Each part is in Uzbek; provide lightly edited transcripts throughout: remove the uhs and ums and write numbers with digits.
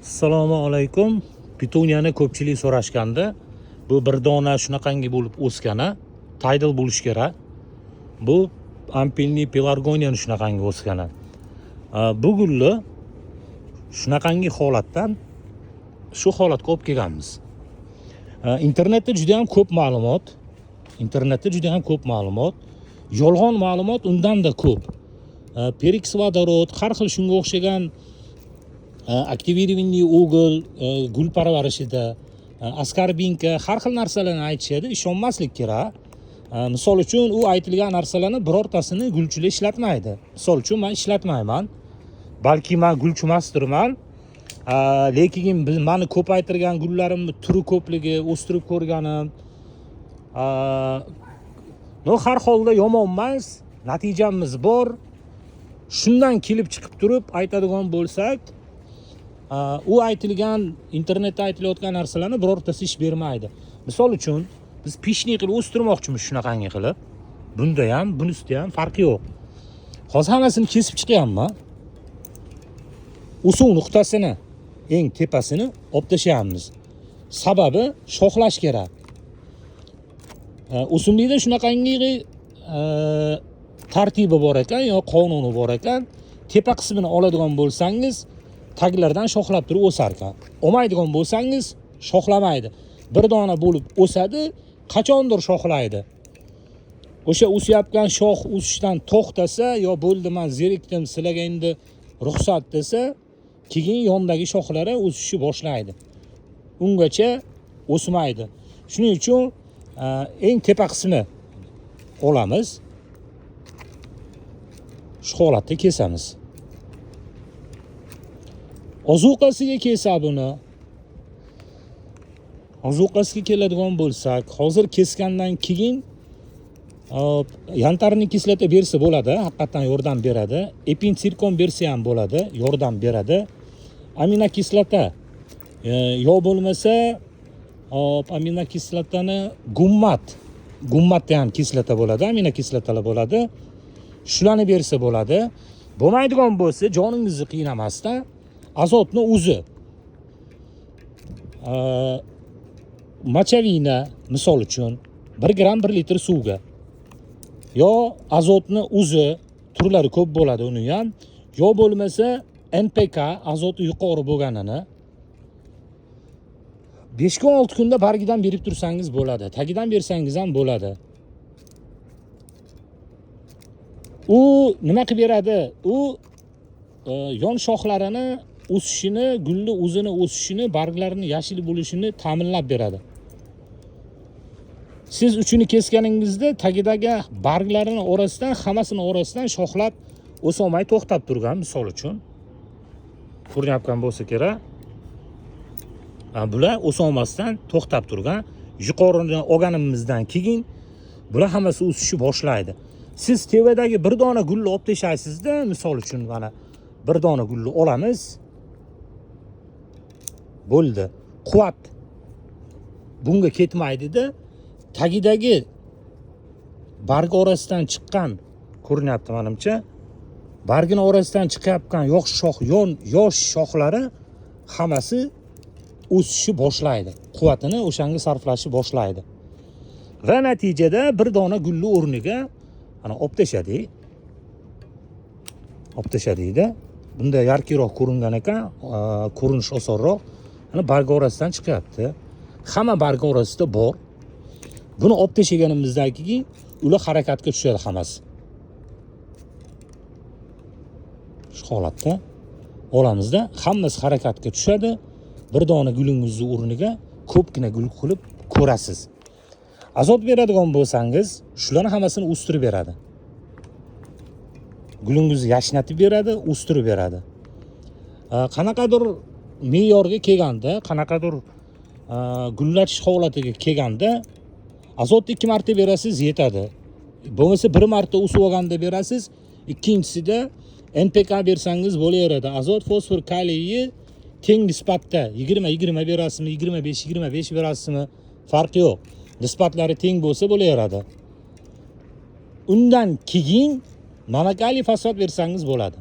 Assalomu alaykum. Pituniyani ko'pchilik so'rashganda, bu bir dona shunaqangi bo'lib o'sgani, tidal bo'lish kerak. Bu ampilni pelargoniya shunaqangi o'sgani. Bu gulni shunaqangi holatdan shu holatga olib kelganmiz. Internetda juda ham ko'p ma'lumot, yolg'on ma'lumot undan-da ko'p. Perix vodorod, har xil shunga o'xshagan aktivirованный o'g'il, gul parvarishida, askarbinka, har xil narsalarni aytishadi, ishonmaslik kerak. Misol uchun u aytilgan narsalarni birortasini gulchilar ishlatmaydi. Misol uchun men ishlatmayman. Balki men gulchi emasdirman. Lekin meni ko'paytirgan gullarimni turi ko'pligi, o'stirib ko'rganim. Har holda yomon emas, natijamiz bor. Shundan kelib chiqib turib aytadigan bo'lsak, u aytilgan internetda aytilayotgan narsalarni birortasi ish bermaydi. Misol uchun biz pishni qilib o'stirmoqchimiz shunaqangi qilib. Bunda ham, bunisida ham farqi yo'q. Hozir hammasini kesib chiqyapman. Usuv nuqtasini, eng tepasini olib tashlaymiz. Sababi shoxlash kerak. O'simlikda shunaqangi tartibi bor ekan, yo qonuni bor ekan. Tepa qismini oladigan bo'lsangiz, taglardan shoxlab turib o'sar ekan. Olmaydigan bo'lsangiz, shoxlamaydi. Bir dona bo'lib o'sadi, qachondir shoxlaydi. O'sha o'syapgan shox o'sishdan to'xtasa, yo bo'ldi men zerikdim, sizlarga endi ruxsat desa, keyin yondagi shoxlari o'sishni boshlaydi. Ungacha o'smaydi. Shuning uchun eng tepa qismi olamiz. Shu holatda kesamiz. Ozuqasiga kelsa buni. Ozuqasiga keladigan bo'lsak, hozir kesgandan keyin yantarni kislota bersa bo'ladi, haqiqatan yordam beradi. Epinsirkon bersa ham bo'ladi, yordam beradi. Aminokislota yo bo'lmasa aminokislotani gummatda ham kislota bo'ladi, aminokislotalar bo'ladi. Shularni bersa bo'ladi. Bo'lmaydigan bo'lsa, joningizni qiynamasdan azotni o'zi. Machavina misol uchun 1 gram 1 litr suvga. Yo azotni o'zi, turlari ko'p bo'ladi uni ham. Yo bo'lmasa NPK azoti yuqori bo'lganini 5-6 kunda bargidan berib tursangiz bo'ladi. Tagidan bersangiz ham bo'ladi. U nima qilib beradi? U yon shoxlarini o'sishini, gulni o'zini o'sishini, barglarini yashil bo'lishini ta'minlab beradi. Siz uchini kesganingizda tagidagi barglarini orasidan, hammasini orasidan shoxlab o'solmay to'xtab turgan, misol uchun. Ko'rinayotgan bo'lsa kerak. Bular o'solmasdan to'xtab turgan. Yuqoridan olganimizdan keyin bular hammasi o'sishni boshlaydi. Siz tevadagi bir dona gulni olib tashlaysizda, misol uchun mana bir dona gulni olamiz. Bo'ldi. Quvvat bunga ketmaydi-da, tagidagi barg orasidan chiqqan, ko'rinyapti menimcha, bargini orasidan chiqayotgan yosh shoxlari hammasi o'sishni boshlaydi. Quvvatini o'shanga sarflashni boshlaydi. Va natijada bir dona gulni o'rniga ana olib tashadik-da. Bunda yarkiroq ko'ringan ekan, ko'rinish osonroq. Ana barg orasidan chiqyapti. Hamma barg orasida bor. Buni olib tashaganimizdan keyin ular harakatga tushadi hammasi. Shu holatda olamizda hammasi harakatga tushadi. Bir dona gulingizni o'rniga ko'pgina gul qilib ko'rasiz. Azot beradigan bo'lsangiz, shularni hammasini o'stirib beradi. Gulingizni yashnatib beradi, o'stirib beradi. Qanaqadir me'yorga kelganda, qanaqadir gullatish holatiga kelganda azotni 2 marta berasiz, yetadi. Bo'lmasa 1 marta o'sib olganda berasiz, ikkinchisida NPK bersangiz bo'laveradi. Azot, fosfor, kaliyni teng nisbatda 20 berasizmi, 25 berasizmi, farqi yo'q. Nisbatlari teng bo'lsa bo'laveradi. Undan keyin monokaliy fosfat bersangiz bo'ladi.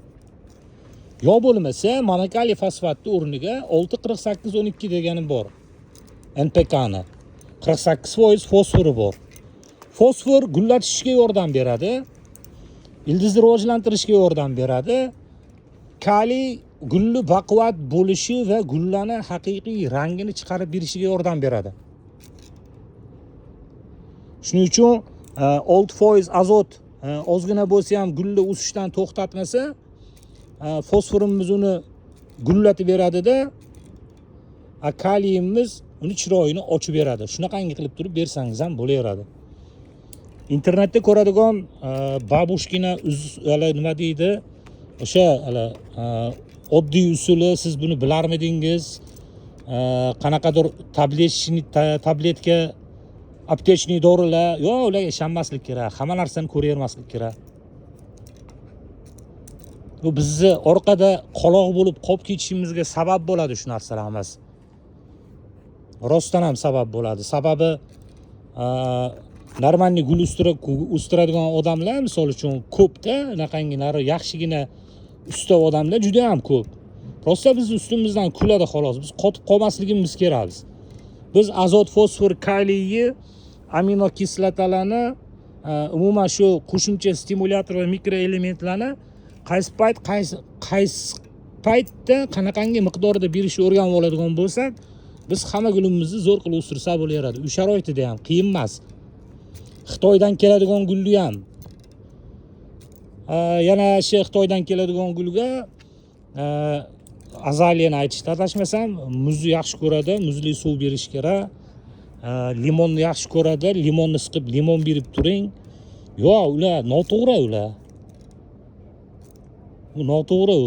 Yo bo'lmasa, monokaliy fosfatni o'rniga 6-48-12 deganim bor. NPKni. 48% fosfori bor. Fosfor gullatishga yordam beradi. Ildizni rivojlantirishga yordam beradi. Kaliy gulni baquvvat bo'lishi va gullani haqiqiy rangini chiqarib berishiga yordam beradi. Shuning uchun 6% azot ozgina bo'lsa ham gulni o'sishdan to'xtatmasa, fosforimiz uni gullatib beradida, kaliyimiz uni chiroyini ochib beradi. Shunaqangi qilib turib bersangiz ham bo'laveradi. Internetda ko'radigan babushkina nima deydi? O'sha oddiy usuli siz buni bilarmidingiz? Qanaqadir tabletka, aptechniy dorilar, yo ularga ishonmaslik kerak. Hamma narsani ko'ravermaslik kerak. Bu bizni orqada qoloq bo'lib qolib ketishimizga sabab bo'ladi shu narsalar emas. Rostdan ham sabab bo'ladi. Sababi normalniy gul o'stiradigan odamlar misol uchun ko'pda, unaqanginari yaxshigina usta odamlar juda ham ko'p. Rosta biz ustimizdan kuladi xolos. Biz qotib qolmasligimiz kerak. Biz azot, fosfor, kaliyni, aminokislotalarni, umuman shu qo'shimcha stimulyator va mikroelementlarni qaysi paytda qanaqangi miqdorda berishni o'rganib oladigan bo'lsak, biz hamma gulimizni zo'r qilib o'stirsa bo'laveradi. Uy sharoitida ham qiyin emas. Xitoydan keladigan gulni ham yana shu Xitoydan keladigan gulga azaliyani aytishda adashmasam, muzni yaxshi ko'radi, muzli suv berish kerak. Limonni yaxshi ko'radi, limonni siqib limon berib turing. Yo'q, ular noto'g'ri ular. Bu noto'g'ri.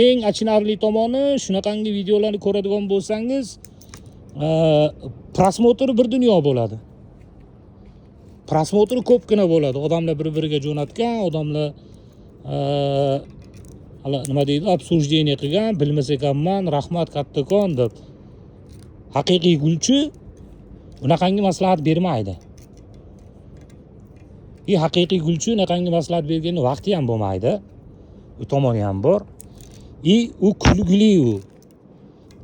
Eng achinarli tomoni, shunaqangi videolarni ko'radigan bo'lsangiz, prosmotri bir dunyo bo'ladi. Prosmotri ko'pgina bo'ladi. Odamlar bir-biriga jo'natgan, odamlar nima deydi, obsujeniya qilgan, bilmas ekanman, rahmat kattakon deb. Haqiqiy gulchi unaqangi maslahat bermaydi. Haqiqiy gulchi unaqangi maslahat bergani vaqti ham bo'lmaydi. U tomoni ham bor. U kulgili u.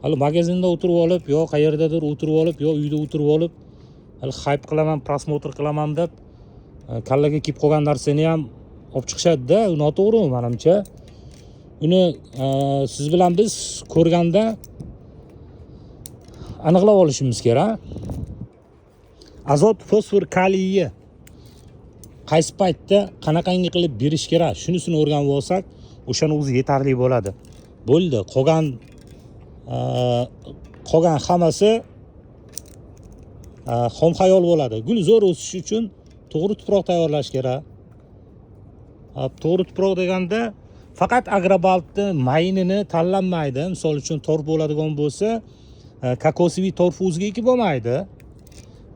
Hali magazinda o'tirib olib, yo qayerdadir o'tirib olib, yo uyda o'tirib olib, hali hype qilaman, prosmotr qilaman deb kallaga kelib qolgan narsani ham olib chiqishadi-da, u noto'g'ri menimcha. Uni siz bilan biz ko'rganda aniqlab olishimiz kerak. Azot, fosfor, kaliyni qaysi paytda qanaqangi qilib berish kerak, shunisini o'rganib olsak, o'shani o'zi yetarli bo'ladi. Bo'ldi, qolgan hammasi xom xayol bo'ladi. Gul zo'r o'sishi uchun to'g'ri tuproq tayyorlash kerak. To'g'ri tuproq deganda faqat agrobaltni maynini tanlanmaydi. Misol uchun torf bo'ladigan bo'lsa, kokosiviy torf o'ziga eki bo'lmaydi.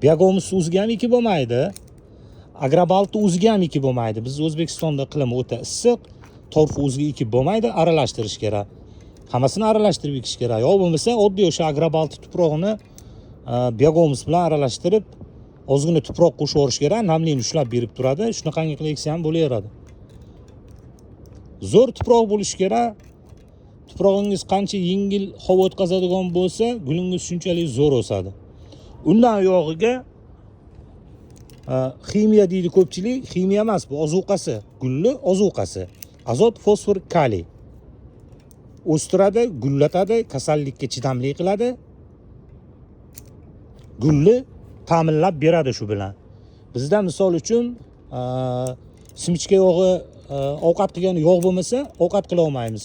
Biagomus o'ziga ham eki bo'lmaydi. Agrobaltni o'ziga ham eki bo'lmaydi. Biz O'zbekistonda iqlim o'ta issiq, torf o'ziga eki bo'lmaydi, aralashtirish kerak. Hammasini aralashtirib ekish kerak. Yo'q bo'lmasa, oddiy o'sha agrobaltni tuprog'ini biagomus bilan aralashtirib, ozgina tuproq qo'shib yuborish kerak, namlikni ushlab berib turadi. Shunaqangi qilib eksa ham bo'laveradi. Zo'r tuproq bo'lishi kerak. Tuprog'ingiz qancha yengil havo o'tkazadigan bo'lsa, gulingiz shunchalik zo'r o'sadi. Undan yog'iga ximiya deydi ko'pchilik, ximiya emas, bu ozuqasi, gulli ozuqasi. Azot, fosfor, kaliy. O'stiradi, gullatadi, kasallikka chidamli qiladi. Gulni ta'minlab beradi shu bilan. Bizda misol uchun simichka yog'i ovqat qilgan yog' bo'lmasa, ovqat qila olmaymiz.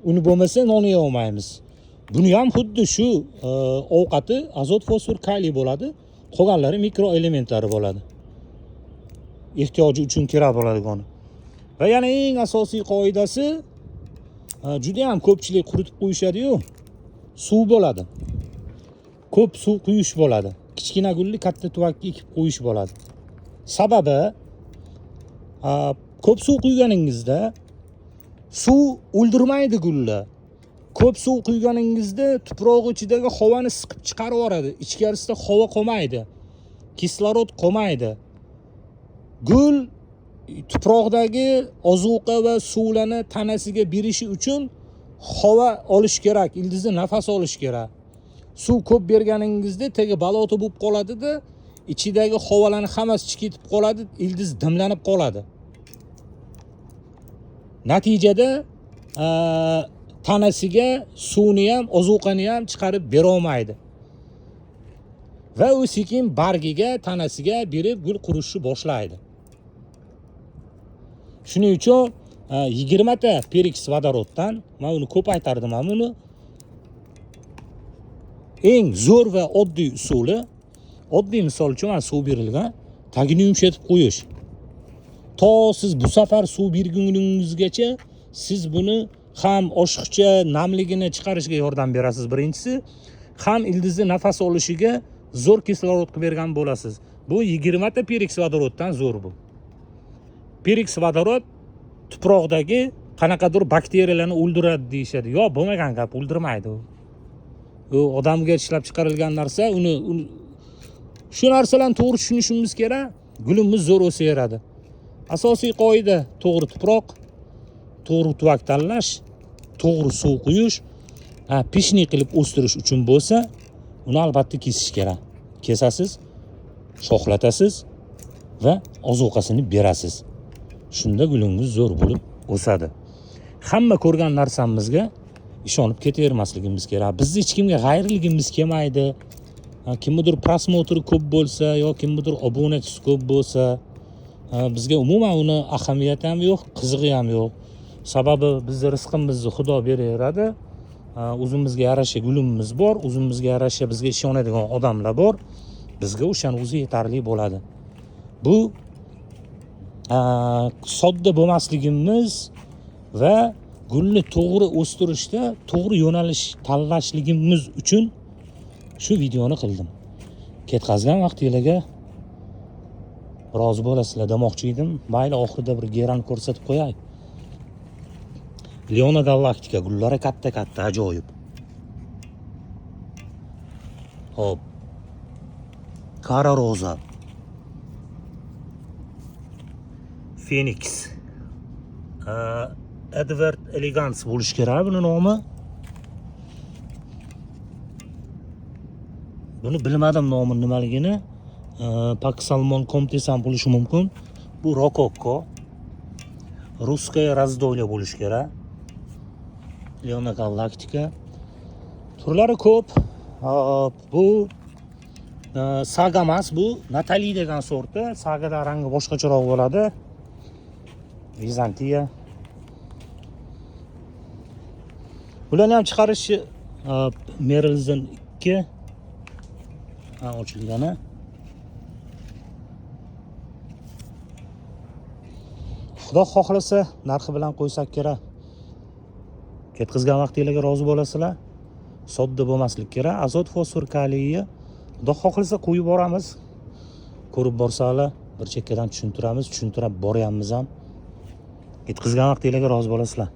Uni bo'lmasa, non yeya olmaymiz. Buni ham xuddi shu ovqati azot, fosfor, kaliy bo'ladi. Qolganlari mikroelementlari bo'ladi. Ehtiyoji uchun kerak bo'ladigani. Va yana eng asosiy qoidasi, juda ham ko'pchilik quritib qo'yishadi-yu, suv bo'ladi. Ko'p suv quyish bo'ladi. Kichkina gulni katta tuvakka ekib qo'yish bo'ladi. Sababi ko'p suv quyganingizda suv o'ldirmaydi gulni. Ko'p suv quyganingizda tuproq ichidagi havoni siqib chiqarib yuboradi. Ichkarisida havo qolmaydi. Kislorod qolmaydi. Gul tuproqdagi ozuqa va suvlarni tanasiga berishi uchun havo olish kerak, ildizni nafas olish kerak. Suv ko'p berganingizda tegi balota bo'lib qoladi-da, ichidagi havolarni hammasi chiqib ketib qoladi, ildiz dimlanib qoladi. Natijada tanasiga suvni ham, ozuqani ham chiqarib bera olmaydi. Va u sekin bargiga, tanasiga berib gul qurishni boshlaydi. Shuning uchun 20 ta perix vodoroddan, men uni ko'p aytardim, men uni eng zo'r va oddiy usuli, oddiy misol uchun mana suv berilgan, tagini yumshatib qo'yish. To siz bu safar suv berguningizgacha siz buni ham oshiqcha namligini chiqarishga yordam berasiz birinchisi, ham ildizni nafas olishiga zo'r kislorod qilib bergan bo'lasiz. Bu 20 ta perix vodoroddan zo'r bu. Perix vodorod tuproqdagi qanaqadir bakteriyalarni o'ldiradi deyshadi. Yo'q, bo'lmagan gap, o'ldirmaydi u. U odamga ishlab chiqarilgan narsa, uni shu narsalarni to'g'ri tushunishimiz kerak, gulimiz zo'r o'saveradi. Asosiy qoida to'g'ri tuproq, to'g'ri tuvak tanlash, to'g'ri suv quyish, pishni qilib o'stirish uchun bo'lsa, uni albatta kesish kerak. Kesasiz, shoxlatasiz va ozuqasini berasiz. Shunda gulingiz zo'r bo'lib o'sadi. Hamma ko'rgan narsamizga ishonib ketavermasligimiz kerak. Biz hech kimga g'ayriligimiz kelmaydi. Kimnidir prosmotri ko'p bo'lsa yoki kimnidir obunachisi ko'p bo'lsa, bizga umuman uni ahamiyati ham yo'q, qizig'i ham yo'q. Sababi bizni rizqimizni Xudo beraveradi. O'zimizga yarasha gulimiz bor, o'zimizga yarasha bizga ishonadigan odamlar bor. Bizga o'shan o'zi yetarli bo'ladi. Bu sodda bo'lmasligimiz va gulni to'g'ri o'stirishda to'g'ri yo'nalish tanlashligimiz uchun shu videoni qildim. Ketkazgan vaqtingizga rozi bo'lasizlar demoqchi edim. Mayli, oxirida bir geran ko'rsatib qo'yay. Leona Galaktika gullari katta-katta, ajoyib. Hop. Qora roza. Phoenix. Edward Elegance bo'lish kerak buni nomi. Buni bilmadim nomi nimaligini. Pak Salmon Comtes ham bo'lishi mumkin. Bu Rokokko. Ruskaya razdolya bo'lish kerak. Leona Galaktika. Turlari ko'p. Bu Saga emas, bu Natali degan sorti. Sagada rangi boshqacharoq bo'ladi. Vizantiya. Bularni ham chiqarishi Merilzon 2 ochilgani. Xudo xohlasa narxi bilan qo'ysak kerak. Ketkazgan vaqtingizga rozi bo'lasizlar. Sodda bo'lmaslik kerak. Azot, fosfor, kaliyni Xudo xohlasa qo'yib boramiz. Ko'rib borsanglar, bir chekkadan tushuntiramiz, tushuntirib boryapmiz ham. Ketkazgan vaqtingizga rozi bo'lasizlar.